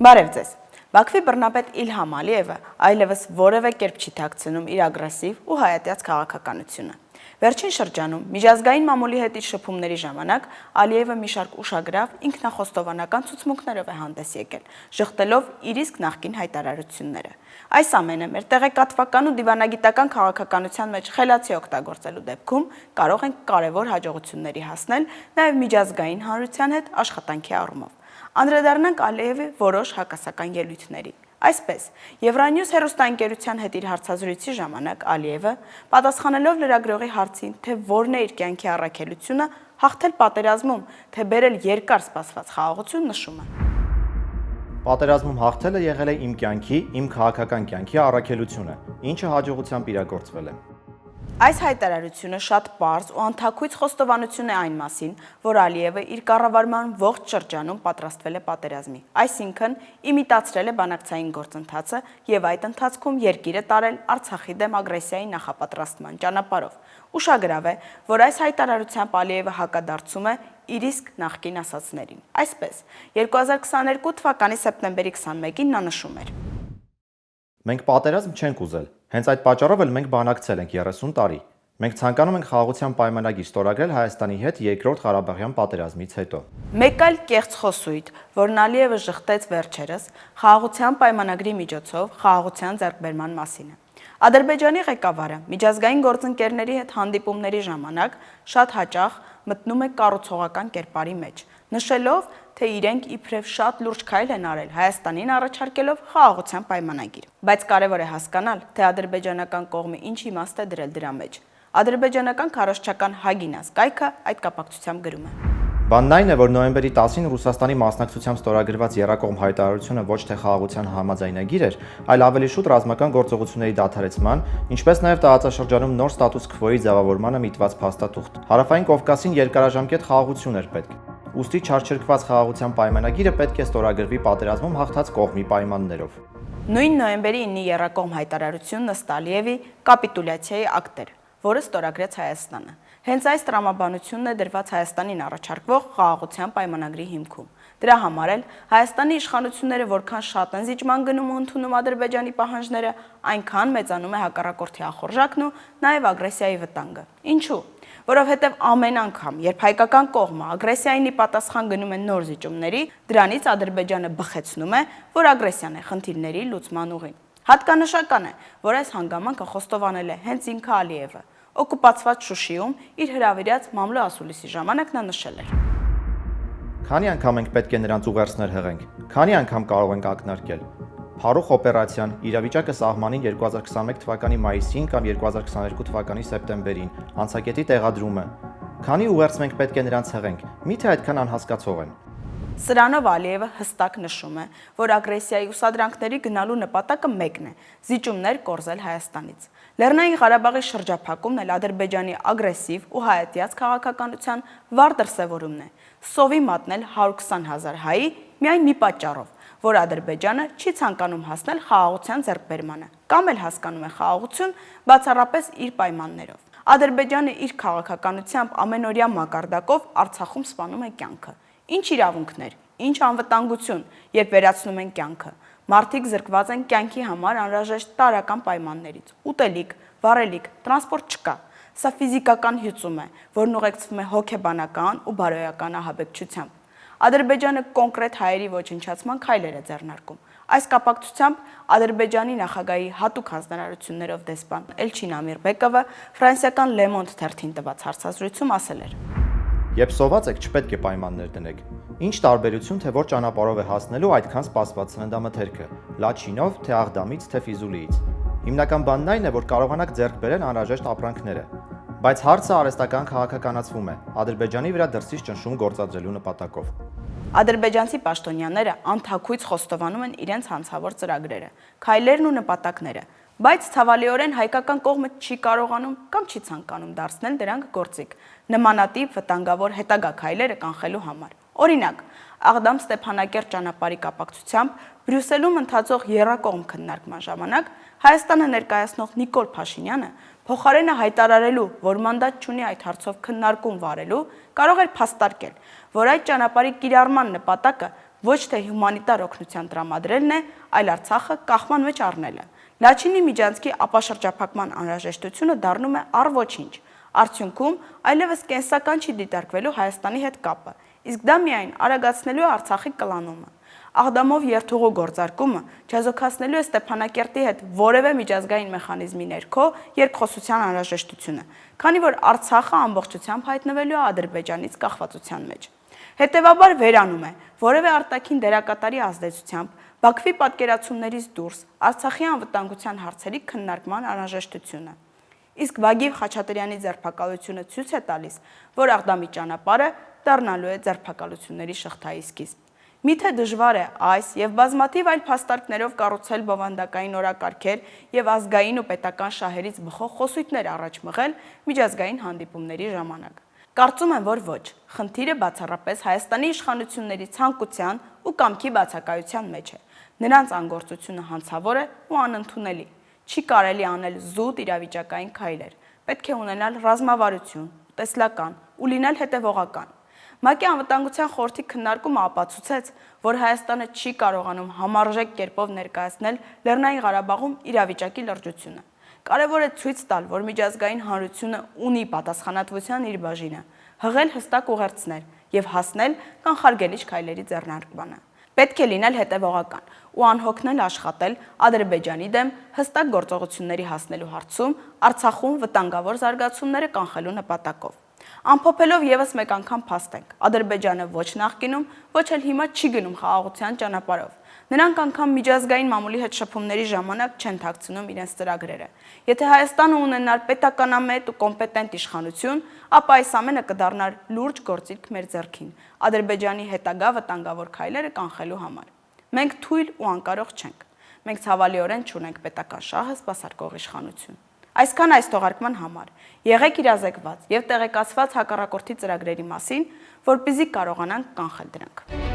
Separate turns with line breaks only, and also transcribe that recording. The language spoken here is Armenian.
Բարև ձեզ։ Բաքվի բռնապետ Իլհամ Ալիևը այլևս որևէ կերպ չի թաքցնում իր ագրեսիվ ու հայատյաց քաղաքականությունը։ Վերջին շրջանում միջազգային մամուլի հետ իր շփումների ժամանակ Ալիևը մի շարք ուշագրավ ինքնախոստովանական ցուցմունքներով է հանդես եկել, ժխտելով իր իսկ նախկին հայտարարությունները։ Այս ամենը մեր տեղեկատվական ու դիվանագիտական քաղաքականության մեջ խելացի օգտագործելու դեպքում կարող են կարևոր հաջողությունների հասնել նաև միջազգային հանրության հետ աշխատանքի առումով։ Անդրադառնանք Ալիևի որոշ հակասական ելույթների։ Այսպես, Евроньюզ հեռուստաընկերության հետ իր հարցազրույցի ժամանակ Ալիևը, պատասխանելով լրագրողի հարցին, թե որն է իր կյանքի առաքելությունը, հաղթել պատերազմում, թե բերել երկար սպասված խաղաղություն, նշում է.
Պատերազմում հաղթելը եղել է իմ կյանքի, իմ քաղաքական կյանքի առաքելությունը, ինչը հաջողությամբ իրագործվել է։
Այս հայտարարությունը շատ պարզ ու անթաքույց խոստովանություն է այն մասին, որ Ալիևը իր կառավարման ողջ շրջանում պատրաստվել է պատերազմի, այսինքն իմիտացրել է բանակցային գործընթացը եւ այդ ընթացքում երկիրը տարել Արցախի դեմ ագրեսիայի նախապատրաստման ճանապարհով։ Ուշագրավ է, որ այս հայտարարությամբ Ալիևը հակադարձում է իր իսկ նախկին ասածներին։ Այսպես, 2022 թվականի սեպտեմբերի 21-ին նա նշում էր.
Մենք պատերազմ չենք ուզել, հենց այդ պատճառով էլ մենք բանակցել ենք 30 տարի։ Մենք ցանկանում ենք խաղաղության պայմանագիր ստորագրել Հայաստանի հետ երկրորդ Ղարաբաղյան պատերազմից հետո։
Մեկ այլ կեղծ խոսույթ, որն Ալիևը ժխտեց վերջերս, խաղաղության պայմանագրի միջոցով խաղաղության ձեռքբերման մասին է։ Ադրբեջանի ղեկավարը միջազգային գործընկերների հետ հանդիպումների ժամանակ շատ հաճախ մտնում է կառուցողական կերպարի մեջ, նշելով, թե իրենք իբրև շատ լուրջ քայլ են արել Հայաստանին առաջարկելով խաղաղության պայմանագիր։ Բայց կարևոր է հասկանալ, թե ադրբեջանական կողմը ինչ իմաստ է դրել դրա մեջ։ Ադրբեջանական քարոզչական Հագինաս կայքը այդ կապակցությամբ գրում է.
Բանն այն է, որ նոյեմբերի 10-ին Ռուսաստանի մասնակցությամբ ստորագրված եռակողմ հայտարարությունը ոչ թե խաղաղության համաձայնագիր էր, այլ ավելի շուտ ռազմական գործողությունների դադարեցման, ինչպես նաև տարածաշրջանում նոր ստատուս քվոյի ձևավորմանը միտված փաստաթուղթ։ Հարավային Կովկասին երկարաժամկետ խաղաղություն էր պետք։ Ուստի չարչերկված խաղաղության պայմանագիրը պետք է ստորագրվի պատերազմում հաղթած կողմի պայմաններով։
Նույն նոյեմբերի 9-ի եռակողմ հայտարարությունն ըստ Ալիևի կապիտուլյացիայի ակտ էր, որը ստորագրեց Հայաստանը։ Հենց այս տրամաբանությունն է դրված Հայաստանին առաջարկվող խաղաղության պայմանագրի հիմքում։ Դրա համար էլ Հայաստանի իշխանությունները որքան շատ են զիջման գնում ու ընդունում Ադրբեջանի պահանջները, այնքան մեծանում է հակառակորդի ախորժակն ու նաև ագրեսիայի վտանգը։ Ինչու՞։ Որովհետև ամեն անգամ, երբ հայկական կողմը ագրեսիային ի պատասխան գնում է նոր զիջումների, դրանից Ադրբեջանը բխեցնում է, որ ագրեսիան է խնդիրների լուծման ուղին։ Հատկանշական է, որ այս հանգամանքը խոստովանել է հենց ինքը Ալիևը։ Օկուպացված Շուշիում իր հրավիրած մամլո ասուլիսի ժամանակ նա նշել էր.
Քանի անգամ ենք պետք է նրանց ուղերձներ հղենք, քանի անգամ կարող ենք ակնարկել։ Փարուխ օպերացիան, իրավիճակը սահմանին 2021 թվականի մայիսին կամ 2022 թվականի սեպտեմբերին, անցակետի տեղադրումը։ Քանի ուղերձ մենք պետք է նրանց հղենք, միթե այդքան անհասկացող են։
Սրանով Ալիևը հստակ նշում է, որ ագրեսիայի ուսադրանքների գնալու նպատակը մեկն է՝ զիջումներ կորզել Հայաստանից։ Լեռնային Ղարաբաղի շրջափակումն էլ Ադրբեջանի ագրեսիվ ու հայատյաց քաղաքականության վառ դրսևորումն է՝ սովի մատնել 120,000 հայի միայն մի պատճառով, որ Ադրբեջանը չի ցանկանում հասնել խաղաղության ձեռքբերմանը, կամ էլ հասկանում է խաղաղություն բացառապես իր պայմաններով։ Ադրբեջանը իր քաղաքականությամբ ամենօրյա մակարդակով Արցախում սպանում է կյանքը։ Ինչ իրավունքներ, ինչ անվտանգություն, երբ վերացնում են կյանքը։ Մարդիկ զրկված են կյանքի համար անհրաժեշտ տարրական պայմաններից։ Ուտելիք, վառելիք, տրանսպորտ չկա։ Սա ֆիզիկական հյուծում է, որն ուղեկցվում է հոգեբանական ու բարոյական ահաբեկչությամբ։ Ադրբեջանը կոնկրետ հայերի ոչնչացման քայլեր է ձեռնարկում։ Այս կապակցությամբ Ադրբեջանի նախագահի հատուկ հանձնարարություններով դեսպան Էլչին Ամիրբեկովը ֆրանսիական Le Monde թերթին տված հարցազրույցում ասել էր.
Երբ սոված եք, չպետք է պայմաններ դնեք։ Ինչ տարբերություն, թե որ ճանապարհով է հասնելու այդքան սպասված ցնդամթերքը՝ Լաչինով, թե Աղդամից, թե Ֆիզուլիից։ Հիմնական բանն այն է, որ կարողանաք ձեռք բերել անհրաժեշտ ապրանքները։ Բայց հարցը արհեստական քաղաքականացվում է Ադրբեջանի վրա դրսից ճնշում գործադրելու նպատակով։
Ադրբեջանցի պաշտոնյաները անթաքույց խոստովանում են իրենց հանցավոր ծրագրերը, քայլերն ու նպատակները, բայց ցավալիորեն հայկական կողմը չի կարողանում կամ չի ցանկանում դարձնել դրանք գործիք, նմանատիպ վտանգավոր հետագա քայլերը կանխելու համար։ Օրինակ, Աղդամ-Ստեփանակերտ ճանապարհի կապակցությամբ Բրյուսելում ընթացող եռակողմ քննարկման ժամանակ Հայաստանը ներկայացնող Նիկոլ Փաշինյանը փոխարենը հայտարարելու, որ մանդատ չունի այդ հարցով քննարկում վարելու, կարող էր փաստարկել, որ այդ ճանապարհի կիրառման նպատակը ոչ թե հումանիտար օգնության տրամադրելն է, այլ Արցախը կախման մեջ առնելը։ Լաչինի միջանցքի ապաշրջափակման անհրաժեշտությունը դառնում է առ ոչինչ։ Արդյունքում այլևս կենսական չի դիտարկվելու Հայաստանի հետ կապը, իսկ դա միայն արագացնելու է Արցախի կլանումը։ Աղդամով երթուղու գործարկումը չազոքացնելու է Ստեփանակերտի հետ որևէ միջազգային մեխանիզմի ներքո երկխոսության անհրաժեշտությունը, քանի որ Արցախը ամբողջությամբ հայտնվելու է Ադրբեջանից կախվածության մեջ։ Հետևաբար վերանում է որևէ արտաքին դերակատարի ազդեցությամբ Բաքվի պատկերացումներից դուրս Արցախի անվտանգության հարցերի քննարկման անհրաժեշտությունը։ Իսկ Վագիվ Խաչատրյանի ձերբակալությունը ցույց է տալիս, որ Աղդամի ճանապարհը դառնալու է ձերբակալությունների շղթայի սկիզբ։ Միթե դժվար է այս եւ բազմաթիվ այլ փաստարկներով կառուցել բովանդակային օրակարգեր եւ ազգային ու պետական շահերից բխող խոսույթներ առաջ մղել միջազգային հանդիպումների ժամանակ։ Կարծում եմ, որ ոչ, խնդիրը բացառապես Հայաստանի իշխանությունների ցանկության ու կամքի բացակայության մեջ է։ Նրանց անգործությունը հանցավոր է ու անընդունելի։ Չի կարելի անել զուտ իրավիճակային քայլեր։ Պետք է ունենալ ռազմավարություն, տեսլական ու լինել հետևողական։ ՄԱԿ-ի անվտանգության խորհրդի քննարկումը ապացուցեց, որ Հայաստանը չի կարողանում համարժեք կերպով ներկայացնել Լեռնային Ղարաբաղում իրավիճակի լրջությունը։ Կարևոր է ցույց տալ, որ միջազգային հանրությունը ունի պատասխանատվության իր բաժինը, հղել հստակ ուղերձներ եւ հասնել կանխարգելիչ քայլերի ձեռնարկմանը։ Պետք է լինել հետևողական ու անհոգնել աշխատել Ադրբեջանի դեմ հստակ գործողությունների հասնելու հարցում Արցախում վտանգավոր զարգացումները կանխելու նպատակով։ Ամփոփելով եւս մեկ անգամ փաստենք, Ադրբեջանը ոչ նախկինում, ոչ էլ հիմա չի գնում խաղաղության ճանապարհով։ Նրանք անգամ միջազգային մամուլի հետ շփումների ժամանակ չեն թաքցնում իրենց ծրագրերը։ Եթե Հայաստանը ունենար պետականամետ ու կոմպետենտ իշխանություն, ապա այս ամենը կդառնար լուրջ գործիք մեր ձեռքին Ադրբեջանի հետագա վտանգավոր քայլերը կանխելու համար։ Մենք թույլ ու անկարող չենք։ Մենք ցավալիորեն չունենք պետական շահը սպասարկող իշխանություն։ Այսքան այս թողարկման համար։ Եղեք իրազեկված եւ տեղեկացված հակառակորդի ծրագրերի մասին, որպեսզի կարողանանք կանխել դրանք։